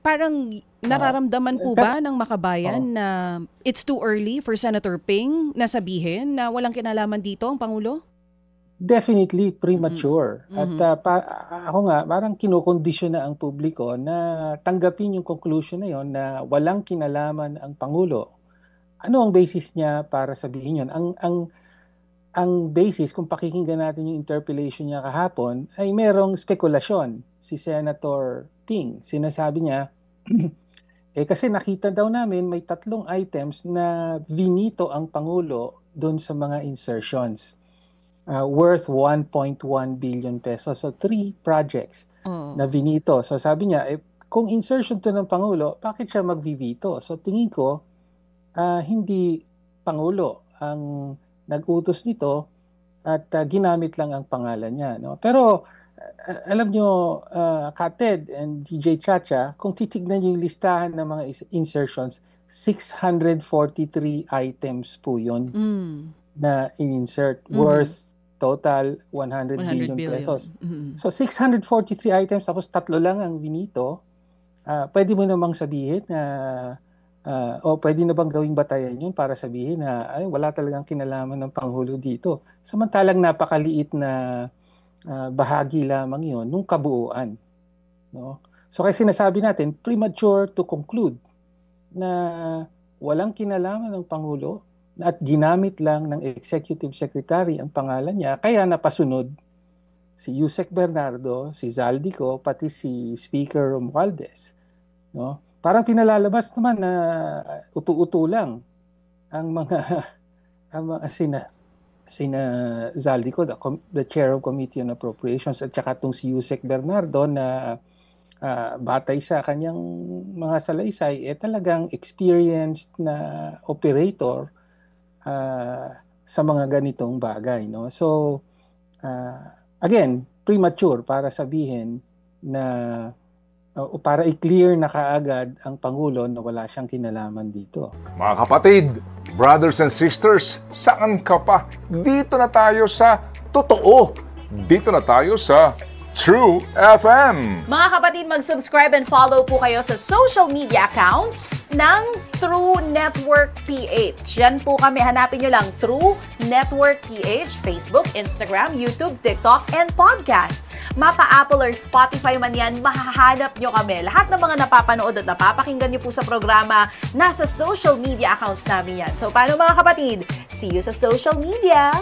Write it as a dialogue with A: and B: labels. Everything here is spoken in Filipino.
A: Parang nararamdaman po ba ng makabayan na it's too early for Senator Ping na sabihin na walang kinalaman dito ang Pangulo?
B: Definitely premature. At ako nga, parang kinokondisyon na ang publiko na tanggapin yung conclusion na yon na walang kinalaman ang Pangulo. Ano ang basis niya para sabihin yun? Ang basis, kung pakikinggan natin yung interpellation niya kahapon, ay merong spekulasyon si Senator Ping. Sinasabi niya, kasi nakita daw namin may 3 items na vinito ang Pangulo doon sa mga insertions. Worth 1.1 billion pesos. So 3 projects na vinito. So sabi niya, kung insertion to ng Pangulo, bakit siya mag-vivito? So tingin ko, hindi Pangulo ang nag-utos nito at ginamit lang ang pangalan niya. No? Pero alam nyo, Kated and DJ Chacha, kung titignan niyo yung listahan ng mga insertions, 643 items po yun na in-insert worth total 100 billion pesos. So 643 items tapos 3 lang ang vinito. Pwede mo namang sabihin na pwede na bang gawing batayan yun para sabihin na ay wala talagang kinalaman ng Pangulo dito. Samantalang napakaliit na bahagi lamang yun nung kabuuan. No? So kasi sinasabi natin, premature to conclude na walang kinalaman ng Pangulo at ginamit lang ng Executive Secretary ang pangalan niya, kaya napasunod si Yusek Bernardo, si Zaldico, pati si Speaker Romualdez. No? Parang pinalalabas naman na utu-utu lang ang mga sina Zaldico, the Chair of Committee on Appropriations, at saka itong si Yusek Bernardo na batay sa kanyang mga salaysay, talagang experienced na operator sa mga ganitong bagay, no? So again, premature para sabihin na para i-clear na kaagad ang Pangulo na wala siyang kinalaman dito.
C: Mga kapatid, brothers and sisters, saan ka pa? Dito na tayo sa totoo. Dito na tayo sa True FM.
D: Mga kapatid, mag-subscribe and follow po kayo sa social media accounts ng True Network PH. Yan po kami. Hanapin nyo lang True Network PH, Facebook, Instagram, YouTube, TikTok, and podcast. Mapa Apple or Spotify man yan, mahahanap nyo kami. Lahat ng mga napapanood at napapakinggan nyo po sa programa, nasa social media accounts namin yan. So, paano mga kapatid? See you sa social media!